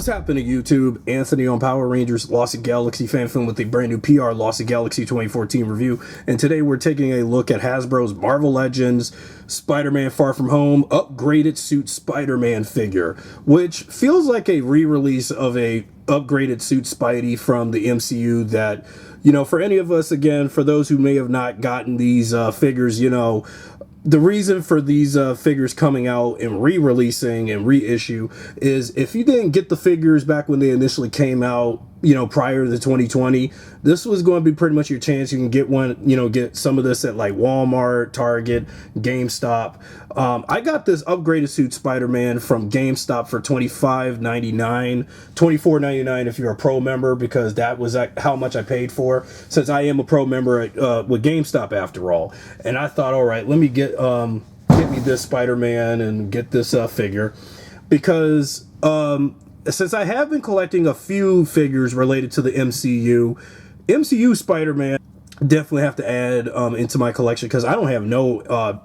What's happening, YouTube? Anthony on Power Rangers Lost Galaxy fan film with a brand new PRLostGalaxy2014 review. And today we're taking a look at Hasbro's Marvel Legends Spider-Man Far From Home upgraded suit Spider-Man figure, which feels like a re-release of a upgraded suit Spidey from the MCU that, you know, for any of us, again, for those who may have not gotten these figures, you know, the reason for these figures coming out and re-releasing and reissue is if you didn't get the figures back when they initially came out, you know, prior to 2020, this was going to be pretty much your chance. You can get one, you know, get some of this at like Walmart, Target, GameStop. I got this upgraded suit Spider-Man from GameStop for $25.99, $24.99 if you're a pro member, because that was how much I paid for, since I am a pro member at, with GameStop after all. And I thought, all right, let me get me this Spider-Man and get this figure, because since I have been collecting a few figures related to the MCU Spider-Man, definitely have to add into my collection, because I don't have no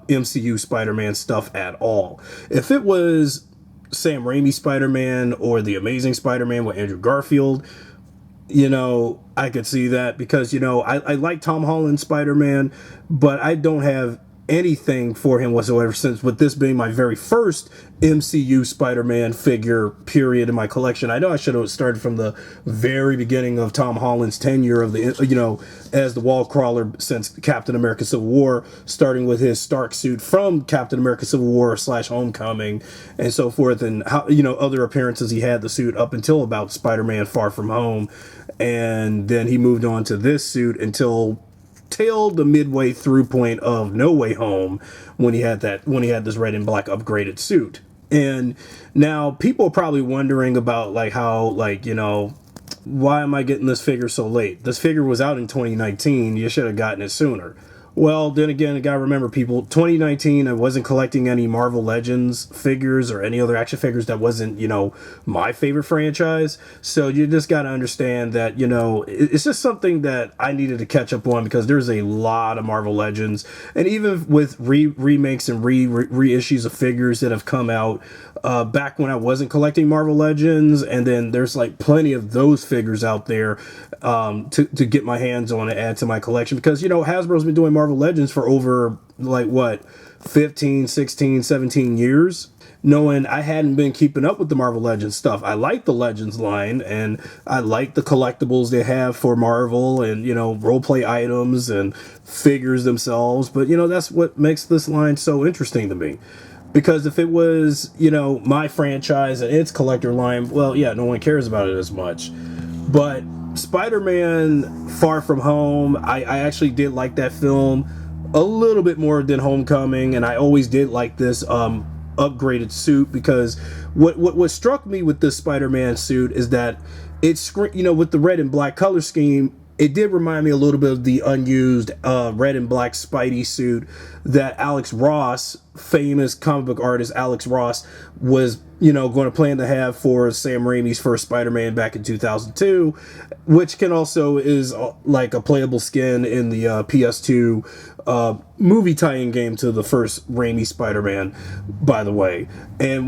MCU Spider-Man stuff at all. If it was Sam Raimi Spider-Man or the Amazing Spider-Man with Andrew Garfield, you know, I could see that, because, you know, I like Tom Holland Spider-Man, but I don't have anything for him whatsoever, since with this being my very first MCU Spider-Man figure period in my collection. I know I should have started from the very beginning of Tom Holland's tenure of the, you know, as the wall crawler since Captain America Civil War, starting with his Stark suit from Captain America Civil War / Homecoming and so forth, and how, you know, other appearances he had the suit up until about Spider-Man Far From Home, and then he moved on to this suit until the midway through point of No Way Home, when he had this red and black upgraded suit. And now people are probably wondering about, like, how, like, you know, why am I getting this figure so late? This figure was out in 2019. You should have gotten it sooner. Well, then again, I gotta remember, people, 2019, I wasn't collecting any Marvel Legends figures or any other action figures that wasn't, you know, my favorite franchise. So you just gotta understand that, you know, it's just something that I needed to catch up on, because there's a lot of Marvel Legends, and even with remakes and reissues of figures that have come out back when I wasn't collecting Marvel Legends, and then there's like plenty of those figures out there to get my hands on and add to my collection, because, you know, Hasbro's been doing Marvel Legends for over, like, what, 15, 16, 17 years, knowing I hadn't been keeping up with the Marvel Legends stuff. I like the Legends line, and I like the collectibles they have for Marvel, and, you know, role-play items and figures themselves, but, you know, that's what makes this line so interesting to me. Because if it was, you know, my franchise and its collector line, well, yeah, no one cares about it as much. But Spider-Man Far From Home, I actually did like that film a little bit more than Homecoming, and I always did like this upgraded suit, because what struck me with this Spider-Man suit is that it's, you know, with the red and black color scheme, it did remind me a little bit of the unused red and black Spidey suit that Alex Ross, famous comic book artist Alex Ross, was, you know, going to plan to have for Sam Raimi's first Spider-Man back in 2002, which can also is like a playable skin in the PS2 movie tie-in game to the first Raimi Spider-Man, by the way. And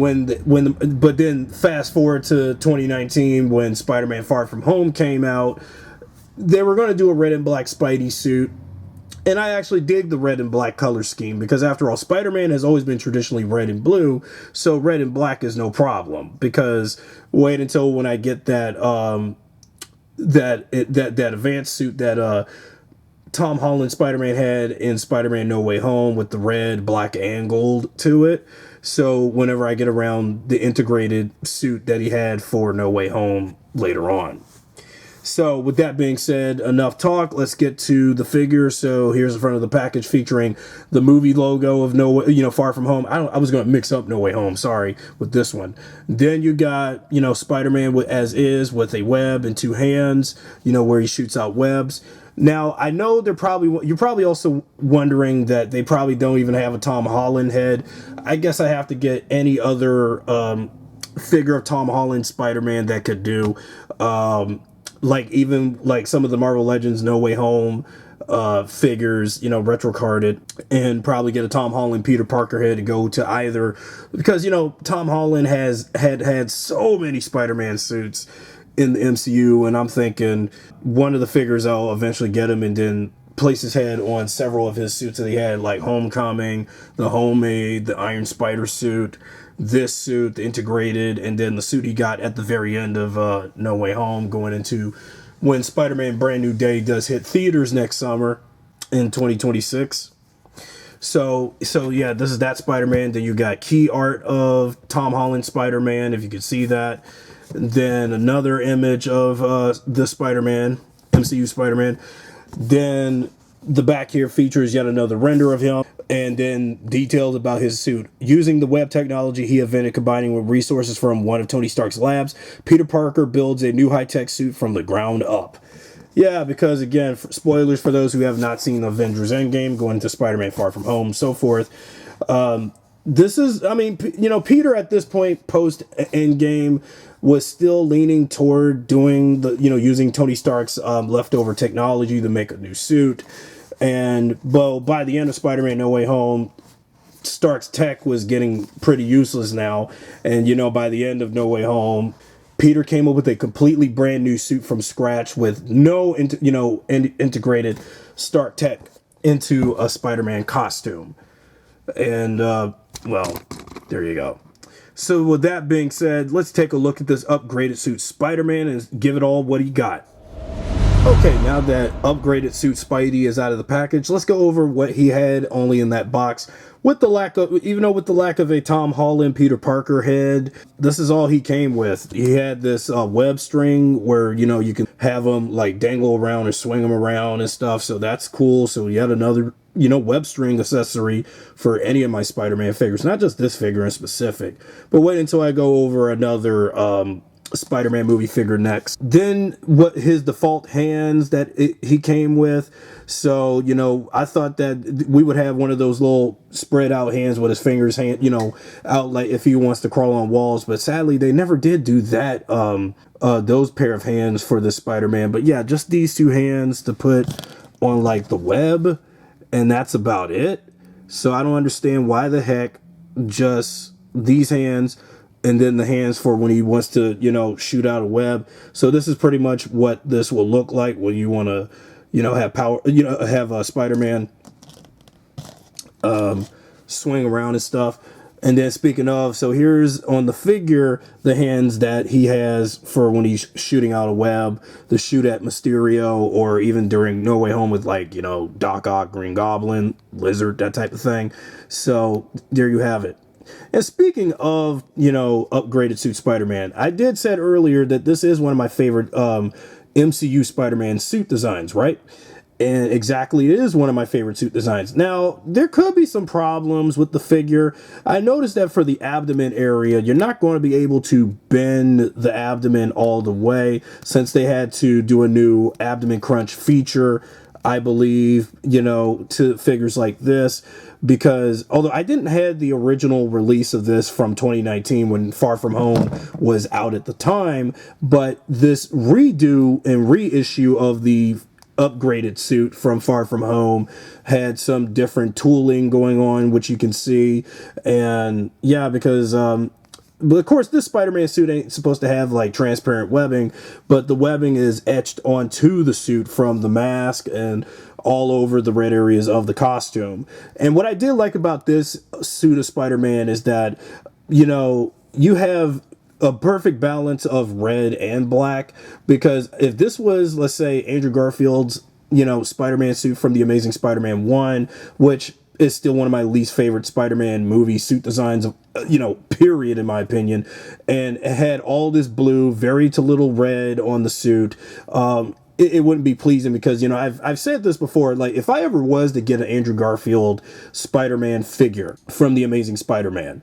but then fast forward to 2019, when Spider-Man Far From Home came out, they were going to do a red and black Spidey suit, and I actually dig the red and black color scheme, because after all, Spider-Man has always been traditionally red and blue, so red and black is no problem. Because wait until when I get that that advanced suit that Tom Holland Spider-Man had in Spider-Man No Way Home, with the red, black, and gold to it. So whenever I get around the integrated suit that he had for No Way Home later on. So with that being said, enough talk. Let's get to the figure. So here's the front of the package, featuring the movie logo of Far From Home. I was going to mix up No Way Home, sorry, with this one. Then you got, you know, Spider-Man as is, with a web and two hands, you know, where he shoots out webs. Now, I know you're probably also wondering that they probably don't even have a Tom Holland head. I guess I have to get any other figure of Tom Holland Spider-Man that could do. Like, even like some of the Marvel Legends No Way Home figures, you know, retro carded, and probably get a Tom Holland Peter Parker head to go to either, because, you know, Tom Holland has had so many Spider-Man suits in the MCU, and I'm thinking one of the figures I'll eventually get him and then place his head on several of his suits that he had, like Homecoming, the Homemade, the Iron Spider suit, this suit, the integrated, and then the suit he got at the very end of No Way Home, going into when Spider-Man Brand New Day does hit theaters next summer in 2026. So yeah, this is that Spider-Man. Then you got key art of Tom Holland Spider-Man, if you could see that. Then another image of the Spider-Man, MCU Spider-Man. Then the back here features yet another render of him, and then details about his suit. Using the web technology he invented, combining with resources from one of Tony Stark's labs, Peter Parker builds a new high-tech suit from the ground up. Yeah, because again, spoilers for those who have not seen Avengers Endgame, going into Spider-Man Far From Home, so forth. This is, I mean, you know, Peter at this point, post Endgame, was still leaning toward doing the, you know, using Tony Stark's leftover technology to make a new suit. And well, by the end of Spider-Man No Way Home, Stark's tech was getting pretty useless now. And, you know, by the end of No Way Home, Peter came up with a completely brand new suit from scratch with no, integrated Stark tech into a Spider-Man costume. And, well, there you go. So with that being said, let's take a look at this upgraded suit Spider-Man and give it all what he got. Okay, now that upgraded suit Spidey is out of the package, let's go over what he had only in that box. With the lack of, even though with the lack of a Tom Holland Peter Parker head, this is all he came with. He had this web string where, you know, you can have him like dangle around or swing him around and stuff. So that's cool. So yet another, you know, web string accessory for any of my Spider-Man figures, not just this figure in specific. But wait until I go over another Spider-Man movie figure next. Then what his default hands that he came with. So, you know, I thought that we would have one of those little spread out hands with his fingers, you know, out like if he wants to crawl on walls. But sadly, they never did do that, those pair of hands for the Spider-Man. But yeah, just these two hands to put on like the web, and that's about it. So I don't understand why the heck just these hands and then the hands for when he wants to, you know, shoot out a web. So this is pretty much what this will look like when you want to, you know, have power, you know, have a Spider-Man swing around and stuff. And then speaking of, so here's on the figure the hands that he has for when he's shooting out a web, to shoot at Mysterio, or even during No Way Home with, like, you know, Doc Ock, Green Goblin, Lizard, that type of thing. So there you have it. And speaking of, you know, upgraded suit Spider-Man, I did said earlier that this is one of my favorite MCU Spider-Man suit designs, right? And exactly, it is one of my favorite suit designs. Now, there could be some problems with the figure. I noticed that for the abdomen area, you're not going to be able to bend the abdomen all the way, since they had to do a new abdomen crunch feature, I believe, you know, to figures like this. Because although I didn't have the original release of this from 2019 when Far From Home was out at the time, but this redo and reissue of the upgraded suit from Far From Home had some different tooling going on, which you can see. And yeah, because but of course this Spider-Man suit ain't supposed to have like transparent webbing, but the webbing is etched onto the suit from the mask and all over the red areas of the costume. And what I did like about this suit of Spider-Man is that, you know, you have a perfect balance of red and black. Because if this was, let's say, Andrew Garfield's, you know, Spider-Man suit from the Amazing Spider-Man 1, which is still one of my least favorite Spider-Man movie suit designs, you know, period, in my opinion, and it had all this blue, very to little red on the suit, it wouldn't be pleasing. Because, you know, I've said this before, like, if I ever was to get an Andrew Garfield Spider-Man figure from the Amazing Spider-Man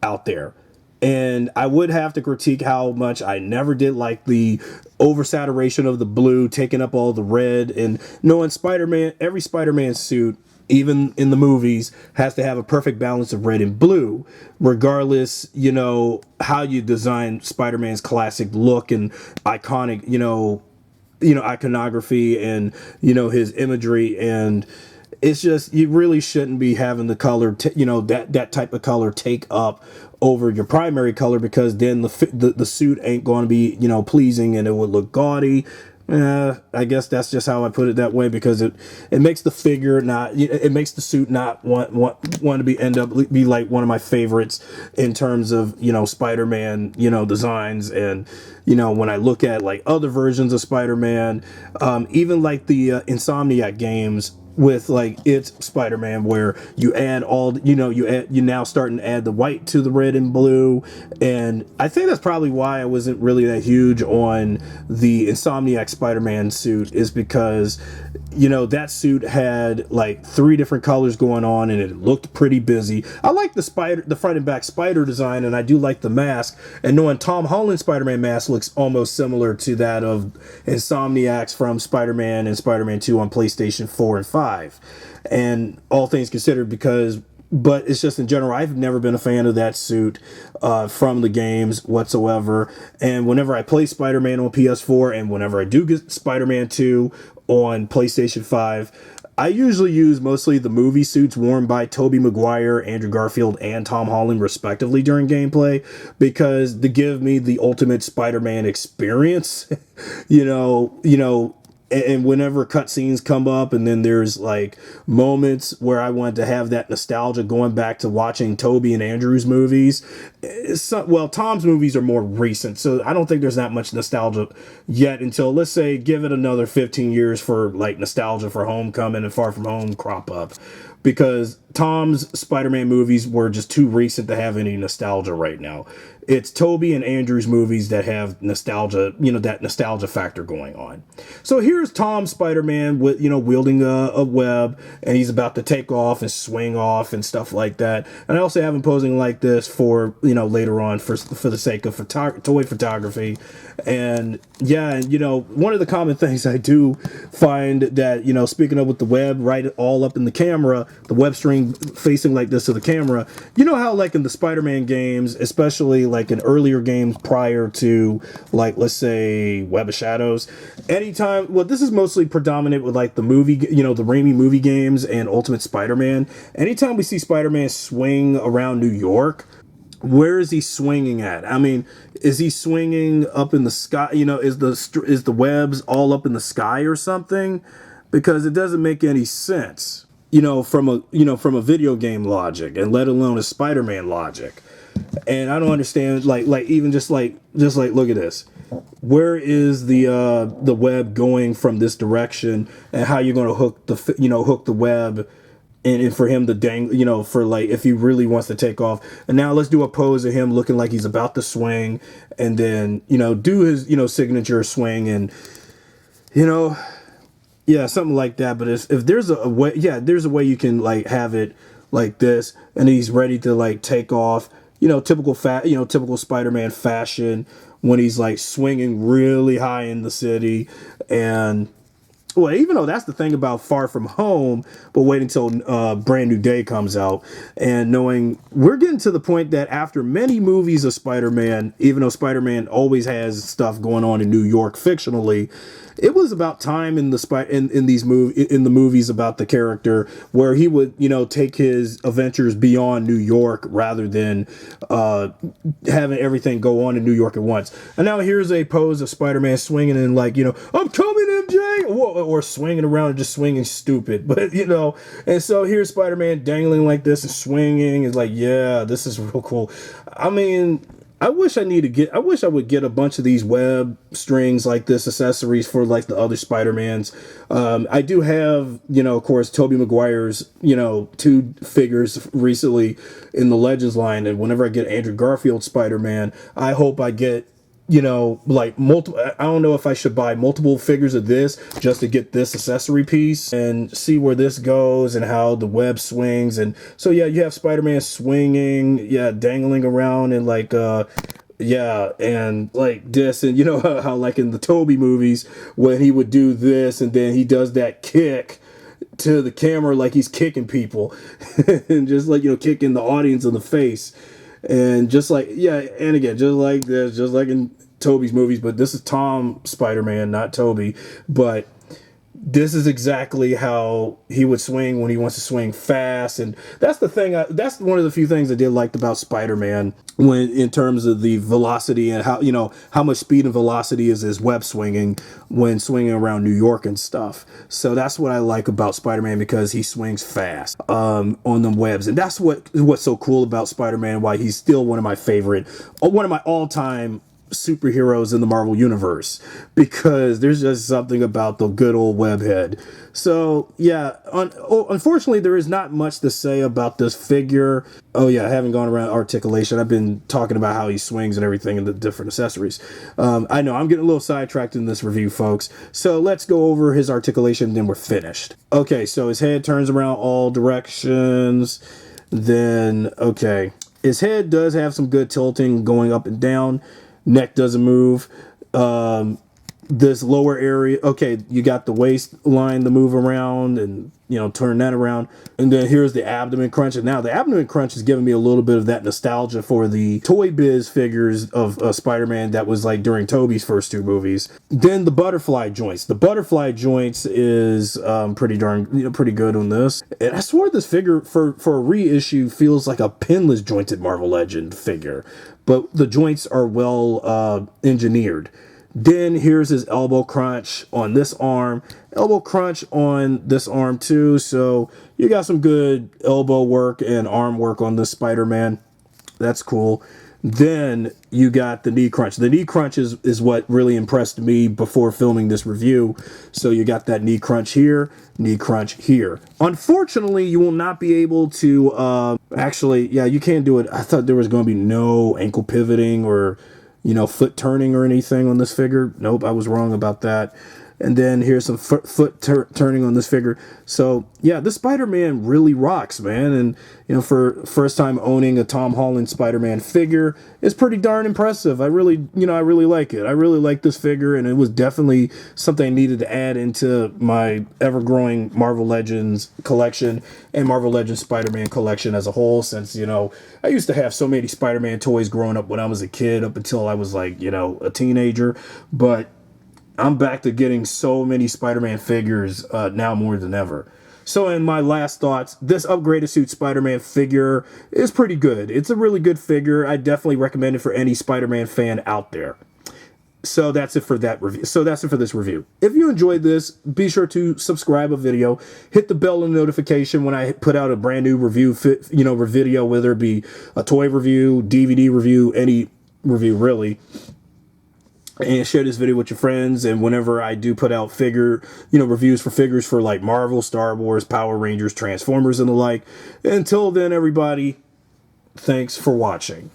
out there, and I would have to critique how much I never did like the oversaturation of the blue taking up all the red, and knowing Spider-Man, every Spider-Man suit, even in the movies, has to have a perfect balance of red and blue, regardless, you know, how you design Spider-Man's classic look and iconic, you know, iconography and his imagery, and it's just, you really shouldn't be having the color that type of color take up over your primary color, because then the suit ain't going to be pleasing, and it would look gaudy. I guess that's just how I put it that way, because it makes the figure not, it makes the suit not want to be like one of my favorites in terms of Spider-Man designs. And when I look at like other versions of Spider-Man, even like the Insomniac games with like it's Spider-Man, where you add all you now starting to add the white to the red and blue. And I think that's probably why I wasn't really that huge on the Insomniac Spider-Man suit, is because that suit had like 3 different colors going on, and it looked pretty busy. I like the front and back spider design, and I do like the mask, and knowing Tom Holland's Spider-Man mask looks almost similar to that of Insomniac's from Spider-Man and Spider-Man 2 on PlayStation 4 and 5. And all things considered, but it's just in general, I've never been a fan of that suit from the games whatsoever. And whenever I play Spider-Man on PS4, and whenever I do get Spider-Man 2 on PlayStation 5, I usually use mostly the movie suits worn by Tobey Maguire, Andrew Garfield, and Tom Holland respectively during gameplay, because they give me the ultimate Spider-Man experience. And whenever cutscenes come up, and then there's like moments where I want to have that nostalgia going back to watching Toby and Andrew's movies. Tom's movies are more recent, so I don't think there's that much nostalgia yet until, let's say, give it another 15 years for like nostalgia for Homecoming and Far From Home crop up. Because Tom's Spider-Man movies were just too recent to have any nostalgia right now. It's Toby and Andrew's movies that have nostalgia, that nostalgia factor going on. So here's Tom's Spider-Man with, wielding a web, and he's about to take off and swing off and stuff like that. And I also have him posing like this for, later on for the sake of toy photography. And yeah, and one of the common things I do find that, speaking of with the web right all up in the camera, the web string facing like this to the camera, how like in the Spider-Man games, especially like in earlier games prior to like, let's say, Web of Shadows, anytime, well, this is mostly predominant with like the movie, the Raimi movie games and Ultimate Spider-Man. Anytime we see Spider-Man swing around New York, where is he swinging at? I mean, is he swinging up in the sky? Is the webs all up in the sky or something? Because it doesn't make any sense, from a video game logic, and let alone a Spider-Man logic. And I don't understand, like even just like look at this. Where is the web going from this direction, and how you're going to hook the web, and for him to for like, if he really wants to take off. And now let's do a pose of him looking like he's about to swing, and then do his signature swing, and yeah, something like that. But if there's a way, there's a way you can like have it like this, and he's ready to like take off, typical Spider-Man fashion, when he's like swinging really high in the city. And well, even though that's the thing about Far From Home, but wait until Brand New Day comes out, and knowing we're getting to the point that after many movies of Spider-Man, even though Spider-Man always has stuff going on in New York fictionally, it was about time in the movies about the character where he would take his adventures beyond New York, rather than having everything go on in New York at once. And now here's a pose of Spider-Man swinging and like, I'm coming, MJ, or swinging around and just swinging stupid. But and so here's Spider-Man dangling like this and swinging. It's like, yeah, this is real cool. I mean, I wish I would get a bunch of these web strings like this, accessories for like the other Spider-Mans. I do have, of course, Tobey Maguire's, 2 figures recently in the Legends line. And whenever I get Andrew Garfield Spider-Man, I hope I get, like multiple. I don't know if I should buy multiple figures of this just to get this accessory piece and see where this goes and how the web swings. And so yeah, you have Spider-Man swinging, dangling around, and like and like this, and how like in the Toby movies when he would do this and then he does that kick to the camera like he's kicking people and just like kicking the audience in the face. And just like, and again, just like this, just like in Toby's movies, but this is Tom Spider-Man, not Toby. But this is exactly how he would swing when he wants to swing fast, and that's the thing. That's one of the few things I did like about Spider-Man, when in terms of the velocity and how, you know, how much speed and velocity is his web swinging when swinging around New York and stuff. So that's what I like about Spider-Man, because he swings fast on the webs, and that's what's so cool about Spider-Man. Why he's still one of my all-time superheroes in the Marvel universe, because there's just something about the good old webhead. So yeah, unfortunately there is not much to say about this figure. Oh yeah, I haven't gone around articulation. I've been talking about how he swings and everything and the different accessories. I know I'm getting a little sidetracked in this review, folks, so let's go over his articulation and then we're finished. Okay, so his head turns around all directions. Then okay, his head does have some good tilting going up and down. Neck doesn't move. This lower area, okay, you got the waistline to move around and, you know, turn that around. And then here's the abdomen crunch. And now the abdomen crunch is giving me a little bit of that nostalgia for the Toy Biz figures of Spider-Man that was like during Tobey's first two movies. Then the butterfly joints. The butterfly joints is pretty good on this. And I swear this figure for a reissue feels like a pinless jointed Marvel Legend figure, but the joints are well engineered. Then here's his elbow crunch on this arm, elbow crunch on this arm too. So you got some good elbow work and arm work on this Spider-Man. That's cool. Then you got the knee crunch. The knee crunch is what really impressed me before filming this review. So you got that knee crunch here, knee crunch here. Unfortunately, you will not be able to, actually, yeah, you can't do it. I thought there was going to be no ankle pivoting or, you know, foot turning or anything on this figure. Nope, I was wrong about that. And then here's some foot turning on this figure. So yeah, this Spider-Man really rocks, man. And you know, for first time owning a Tom Holland Spider-Man figure, it's pretty darn impressive. I really like it. I really like this figure, and it was definitely something I needed to add into my ever-growing Marvel Legends collection and Marvel Legends Spider-Man collection as a whole, since, you know, I used to have so many Spider-Man toys growing up when I was a kid, up until I was like, you know, a teenager. But I'm back to getting so many Spider-Man figures now more than ever. So in my last thoughts, this upgraded suit Spider-Man figure is pretty good. It's a really good figure. I definitely recommend it for any Spider-Man fan out there. So that's it for that review. So that's it for this review. If you enjoyed this, be sure to subscribe a video, hit the bell and notification when I put out a brand new review, video, whether it be a toy review, DVD review, any review really. And share this video with your friends. And whenever I do put out reviews for figures for like Marvel, Star Wars, Power Rangers, Transformers, and the like. Until then, everybody, thanks for watching.